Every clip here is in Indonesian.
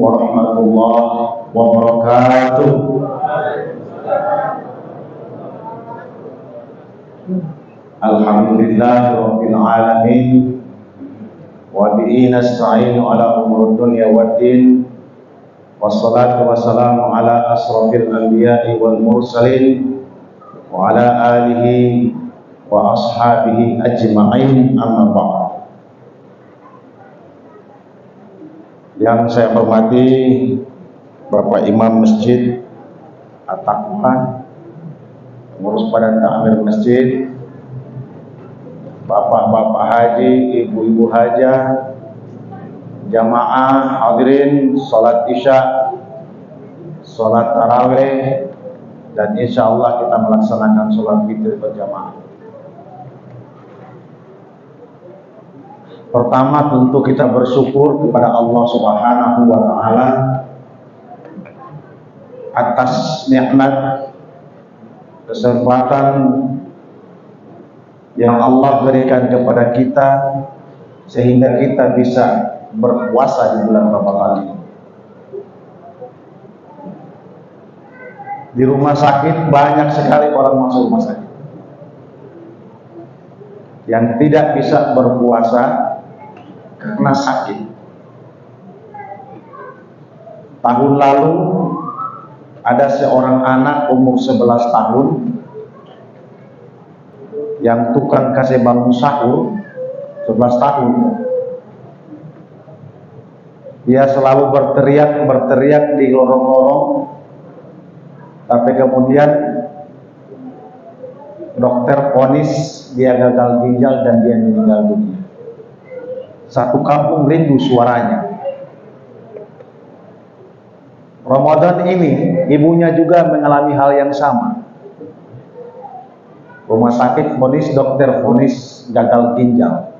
warahmatullahi wabarakatuh. Alhamdulillahirabbil alamin wa bihi nasta'inu ala umuri dunya waddin. Wassalatu wassalamu ala asrofil anbiya'i wal mursalin wa ala alihi wa ashabihi ajma'in, amma ba'd. Yang saya hormati Bapak Imam Masjid At-Taqwa, pengurus badan takmir masjid, bapak-bapak haji, ibu-ibu hajah, jamaah hadirin salat isya, salat tarawih, dan insya Allah kita melaksanakan salat witir berjamaah. Pertama tentu kita bersyukur kepada Allah Subhanahu wa Ta'ala atas nikmat kesempatan yang Allah berikan kepada kita sehingga kita bisa berpuasa di bulan Ramadan ini. Di rumah sakit banyak sekali orang masuk rumah sakit yang tidak bisa berpuasa karena sakit. Tahun lalu ada seorang anak umur 11 tahun yang tukang kasih bangun sahur, 11 tahun. Dia selalu berteriak di lorong-lorong, tapi kemudian dokter vonis dia gagal ginjal dan dia meninggal dunia. Satu kampung rindu suaranya. Ramadan ini ibunya juga mengalami hal yang sama. Rumah sakit vonis, dokter vonis gagal ginjal.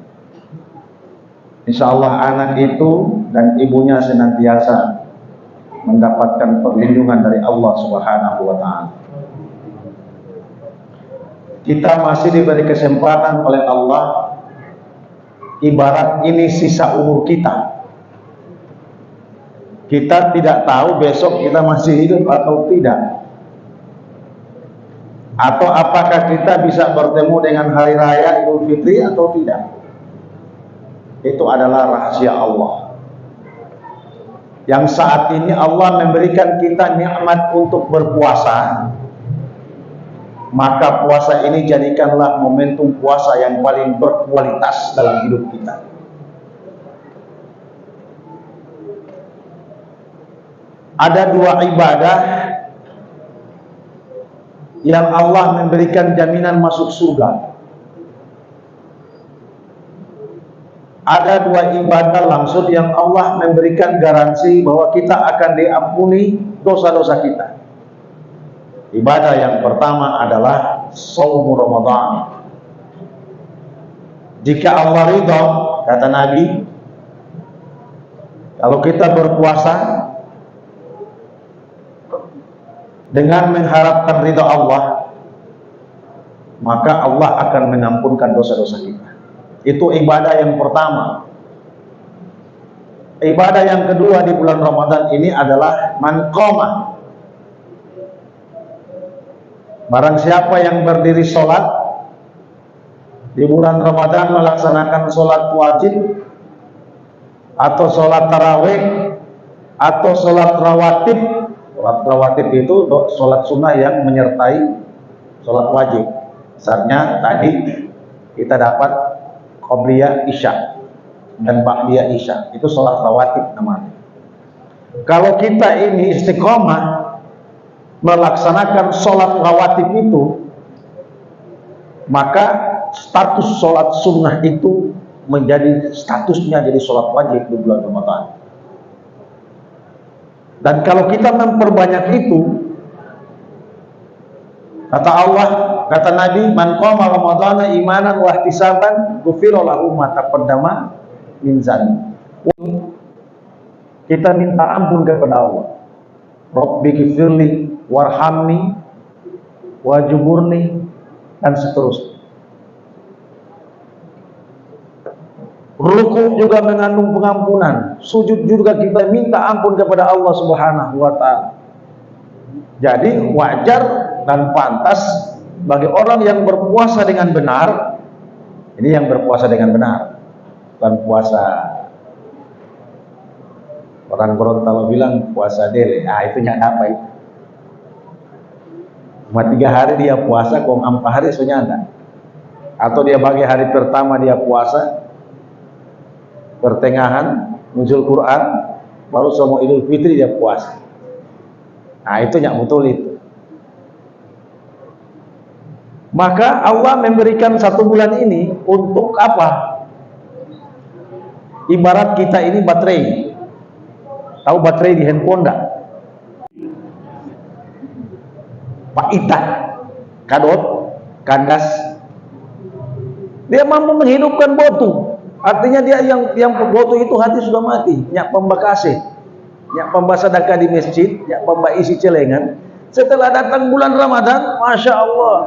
Insya Allah anak itu dan ibunya senantiasa mendapatkan perlindungan dari Allah Subhanahu wa Ta'ala. Kita masih diberi kesempatan oleh Allah. Ibarat ini sisa umur kita. Kita tidak tahu besok kita masih hidup atau tidak, atau apakah kita bisa bertemu dengan hari raya Idul Fitri atau tidak. Itu adalah rahasia Allah. Yang saat ini Allah memberikan kita nikmat untuk berpuasa, maka puasa ini jadikanlah momentum puasa yang paling berkualitas dalam hidup kita. Ada dua ibadah yang Allah memberikan jaminan masuk surga. Ada dua ibadah langsung yang Allah memberikan garansi bahwa kita akan diampuni dosa-dosa kita. Ibadah yang pertama adalah shaum Ramadan. Jika Allah ridha, kata Nabi, kalau kita berpuasa dengan mengharapkan ridha Allah, maka Allah akan mengampunkan dosa-dosa kita. Itu ibadah yang pertama. Ibadah yang kedua di bulan Ramadan ini adalah man qama. Barang siapa yang berdiri sholat di bulan Ramadan, melaksanakan sholat wajib atau sholat tarawih atau sholat rawatib. Sholat rawatib itu sholat sunnah yang menyertai sholat wajib. Misalnya tadi kita dapat qobliyah isya dan ba'diyah isya, itu sholat rawatib namanya. Kalau kita ini istiqomah melaksanakan sholat rawatib itu, maka status sholat sunnah itu menjadi statusnya jadi sholat wajib di bulan Ramadan. Dan kalau kita memperbanyak itu, kata Allah, kata Nabi, man qama ramadhana imanan wa ihtisaban ghufira lahu ma taqaddama min dzanbi. Kita minta ampun kepada Allah. Rabbi ghfirli warhamni wajuburni, dan seterusnya. Ruku juga mengandung pengampunan, sujud juga kita minta ampun kepada Allah Subhanahu wa taala. Jadi wajar dan pantas bagi orang yang berpuasa dengan benar, ini yang berpuasa dengan benar, bukan puasa orang Gorontalo bilang puasa dele. Itu nyata apa itu? Cuma 3 hari dia puasa, kok 4 hari sunyanda. Atau dia bagi hari pertama dia puasa, pertengahan muncul Quran, baru semua Idul Fitri dia puasa. Itu nyak betul itu. Maka Allah memberikan 1 bulan ini untuk apa? Ibarat kita ini baterai. Tahu baterai di handphone enggak? Paitan, kadot, kandas. Dia mampu menghidupkan botu. Artinya dia yang botu itu hati sudah mati. Nyak pembakase, nyak pembasadaka di masjid, nyak pemba isi celengan. Setelah datang bulan Ramadan, masya Allah.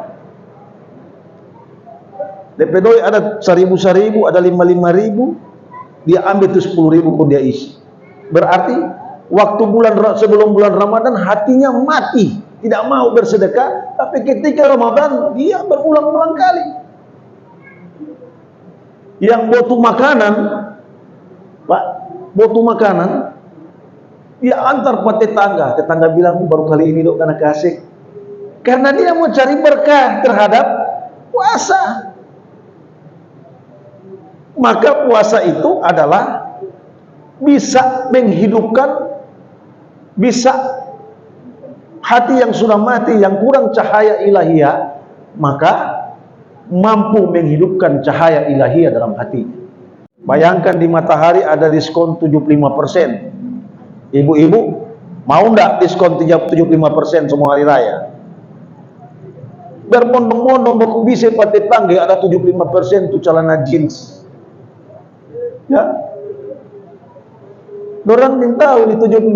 DP doi ada 1.000, ada 5.000, dia ambil itu 10.000 pun dia isi. Berarti waktu sebelum bulan Ramadan hatinya mati, tidak mau bersedekah, tapi ketika Ramadan dia berulang-ulang kali. Yang butuh makanan, Pak, butuh makanan, dia antar ke tetangga bilang baru kali ini dok karena kasih, karena dia mau cari berkah terhadap puasa. Maka puasa itu adalah bisa menghidupkan, bisa hati yang sudah mati, yang kurang cahaya ilahiyah, maka mampu menghidupkan cahaya ilahiyah dalam hati. Bayangkan di Matahari ada diskon 75%. Ibu-ibu mau ndak diskon 75% semua hari raya? Berbondong-bondong baku bisa pakai tangga ada 75% tuh celana jeans. Ya, orang yang tahu di 75%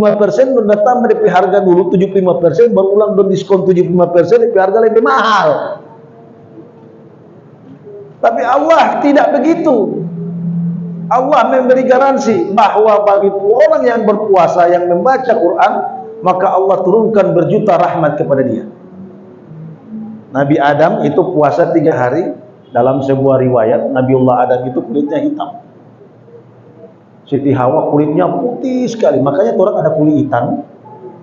berdatang dari harga dulu 75%, baru ulang don diskon 75%, di harga lebih mahal. Tapi Allah tidak begitu. Allah memberi garansi bahwa bagi orang yang berpuasa, yang membaca Quran, maka Allah turunkan berjuta rahmat kepada dia. Nabi Adam itu puasa 3 hari. Dalam sebuah riwayat, Nabiullah Adam itu kulitnya hitam. Siti Hawa kulitnya putih sekali, makanya orang ada kulit hitam,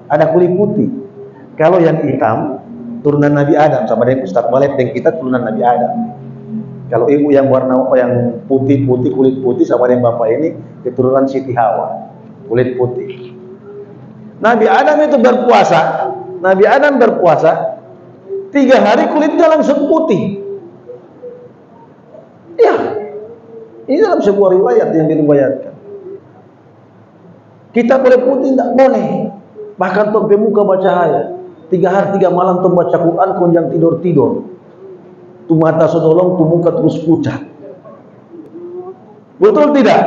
ada kulit putih. Kalau yang hitam turunan Nabi Adam, sama dengan Ustaz Walid dan kita turunan Nabi Adam. Kalau ibu yang warna yang putih-putih, kulit putih, sama dengan bapak ini keturunan Siti Hawa, kulit putih. Nabi Adam itu berpuasa, 3 hari kulitnya langsung putih. Ya, ini dalam sebuah riwayat yang diriwayatkan. Kita boleh putih, tidak boleh. Bahkan tompe muka baca ayat. 3 hari 3 malam tom baca Quran, konjang tidur-tidur. Tu mata sodolong, tu muka terus pucat. Betul tidak?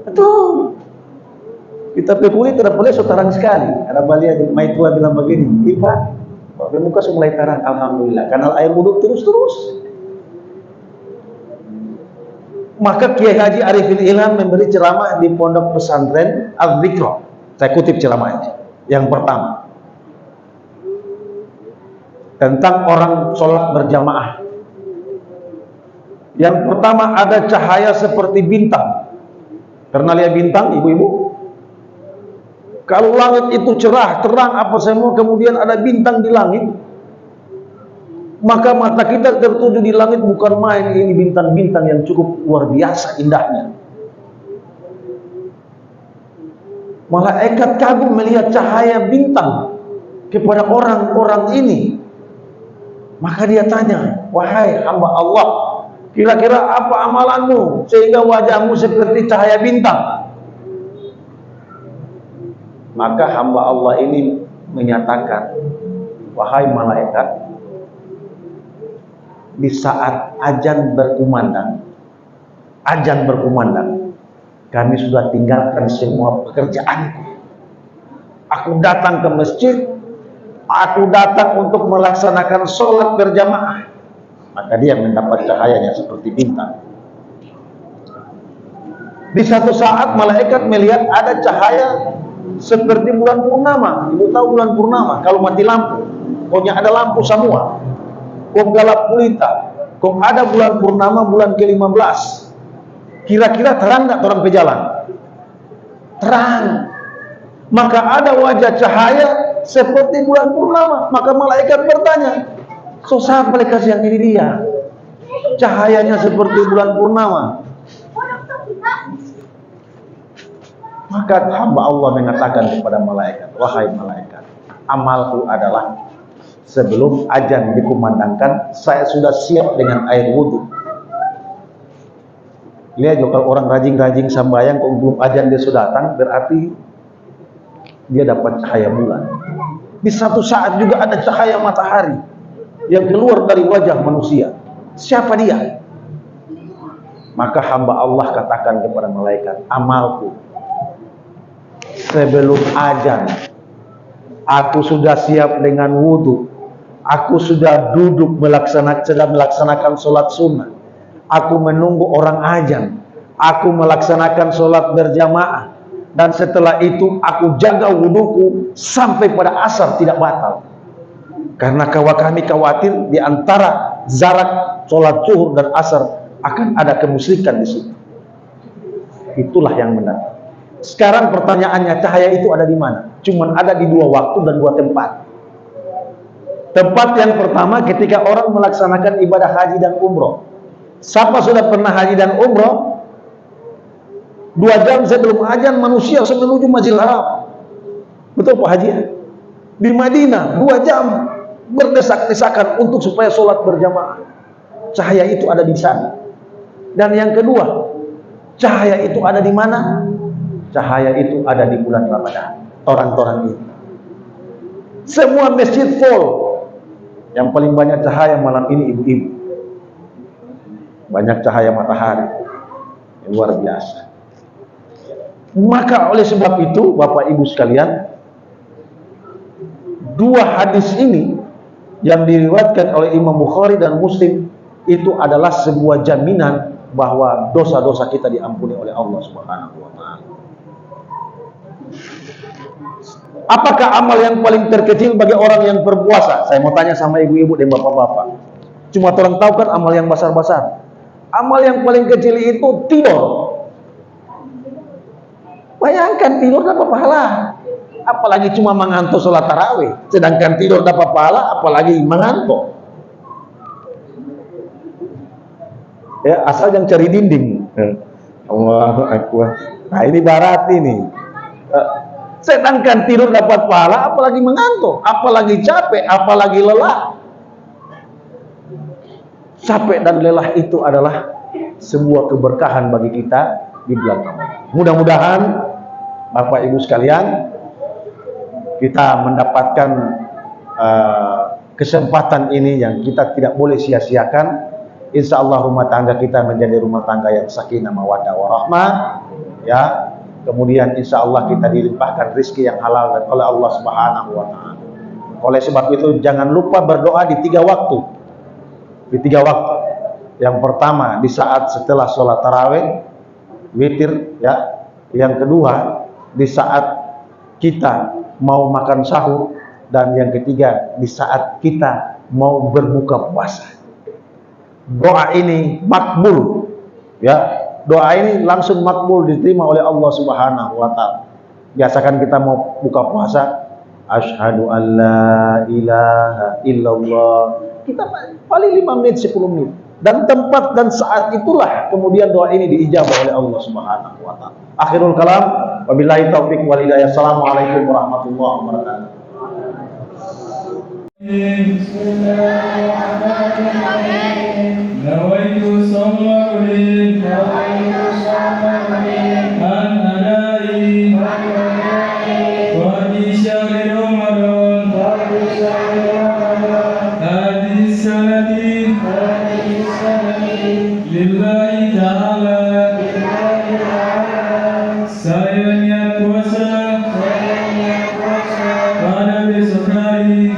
Betul. Kita pekulit tidak boleh setarang sekali. Ada balia di Maitua bilang begini, Ipa, tompe muka sudah mulai tarang, alhamdulillah. Kanal air wudhu terus-terus. Maka Kiai Haji Arifin Ilham memberi ceramah di pondok pesantren Al-Zikro. Saya kutip ceramahnya. Yang pertama, tentang orang sholat berjamaah. Yang pertama, ada cahaya seperti bintang. Pernah lihat bintang, ibu-ibu? Kalau langit itu cerah, terang apa semua, kemudian ada bintang di langit, maka mata kita tertuju di langit, bukan main. Ini bintang-bintang yang cukup luar biasa indahnya. Malaikat kagum melihat cahaya bintang kepada orang-orang ini. Maka dia tanya, wahai hamba Allah, kira-kira apa amalanmu sehingga wajahmu seperti cahaya bintang? Maka hamba Allah ini menyatakan, wahai malaikat, di saat azan berkumandang, kami sudah tinggalkan semua pekerjaanku. Aku datang ke masjid, aku datang untuk melaksanakan sholat berjamaah. Maka dia mendapat cahayanya seperti bintang. Di satu saat malaikat melihat ada cahaya seperti bulan purnama. Ibu tahu bulan purnama kalau mati lampu, pokoknya ada lampu semua, kok gelap gulita, kok ada bulan purnama bulan ke-15. Kira-kira terang nggak orang pejalan? Terang. Maka ada wajah cahaya seperti bulan purnama. Maka malaikat bertanya, so siapa yang ini dia? Cahayanya seperti bulan purnama. Maka hamba Allah mengatakan kepada malaikat, wahai malaikat, amalku adalah sebelum azan dikumandangkan, saya sudah siap dengan air wudhu. Lihat kalau orang rajin-rajin sembahyang, kalau belum azan dia sudah datang, berarti dia dapat cahaya bulan. Di satu saat juga ada cahaya matahari yang keluar dari wajah manusia. Siapa dia? Maka hamba Allah katakan kepada malaikat, amalku sebelum azan aku sudah siap dengan wudhu, aku sudah duduk sedang melaksanakan sholat sunnah, aku menunggu orang azan, aku melaksanakan sholat berjamaah, dan setelah itu aku jaga wudhuku sampai pada asar tidak batal, karena kami khawatir di antara jarak sholat zuhur dan asar akan ada kemusyrikan di situ. Itulah yang benar. Sekarang pertanyaannya, cahaya itu ada di mana? Cuman ada di dua waktu dan dua tempat. Tempat yang pertama ketika orang melaksanakan ibadah haji dan umroh. Siapa sudah pernah haji dan umroh? 2 jam sebelum azan manusia sudah menuju Masjidil Haram. Betul Pak Haji? Di Madinah 2 jam berdesak-desakan untuk supaya sholat berjamaah. Cahaya itu ada di sana. Dan yang kedua, cahaya itu ada di mana? Cahaya itu ada di bulan Ramadan. Torang-torang ini. Semua masjid full. Yang paling banyak cahaya malam ini ibu-ibu. Banyak cahaya matahari. Luar biasa. Maka oleh sebab itu, Bapak Ibu sekalian, 2 hadis ini yang diriwayatkan oleh Imam Bukhari dan Muslim itu adalah sebuah jaminan bahwa dosa-dosa kita diampuni oleh Allah Subhanahu wa taala. Apakah amal yang paling terkecil bagi orang yang berpuasa? Saya mau tanya sama ibu-ibu dan bapak-bapak. Cuma orang tahu kan amal yang besar-besar. Amal yang paling kecil itu tidur. Bayangkan tidur dapat pahala. Apalagi cuma mengantuk sholat tarawih. Sedangkan tidur dapat pahala, apalagi mengantuk. Ya, asal yang cari dinding. Allahu Akbar. Nah, ini barat ini. Sedangkan tidur dapat pahala, apalagi mengantuk, apalagi capek, apalagi lelah. Capek dan lelah itu adalah sebuah keberkahan bagi kita di bulan Ramadan. Mudah-mudahan Bapak Ibu sekalian, kita mendapatkan kesempatan ini yang kita tidak boleh sia-siakan. Insya Allah rumah tangga kita menjadi rumah tangga yang sakinah mawaddah warahmah, ya. Kemudian insya Allah kita dilimpahkan rezeki yang halal oleh Allah Subhanahu wa taala. Oleh sebab itu jangan lupa berdoa di 3 waktu. Di 3 waktu. Yang pertama di saat setelah sholat tarawih, witir, ya. Yang kedua di saat kita mau makan sahur, dan yang ketiga di saat kita mau berbuka puasa. Doa ini makbul, ya. Doa ini langsung makbul, diterima oleh Allah Subhanahu wa taala. Biasakan kita mau buka puasa, asyhadu an la ilaha illallah. Kita paling 5 menit 10 menit. Dan tempat dan saat itulah kemudian doa ini diijabah oleh Allah Subhanahu wa taala. Akhirul kalam, wabillahi taufik wal hidayah. Assalamualaikum warahmatullahi wabarakatuh. Bismillahirrahmanirrahim. Nawaitu sawma ulil an adai wa di syahri Ramadan hadis sanati lillahi ta'ala. Saya niat puasa pada besok hari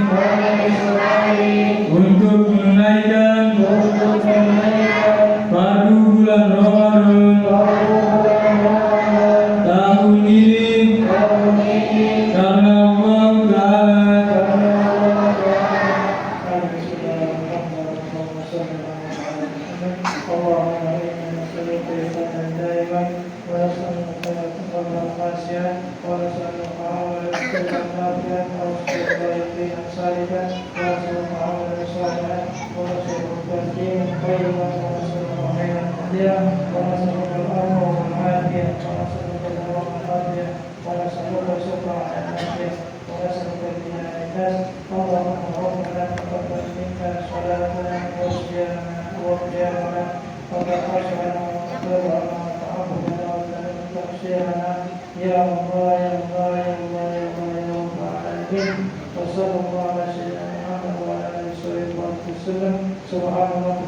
untuk menunaikan fardu bulan Ramadan Subhanallah,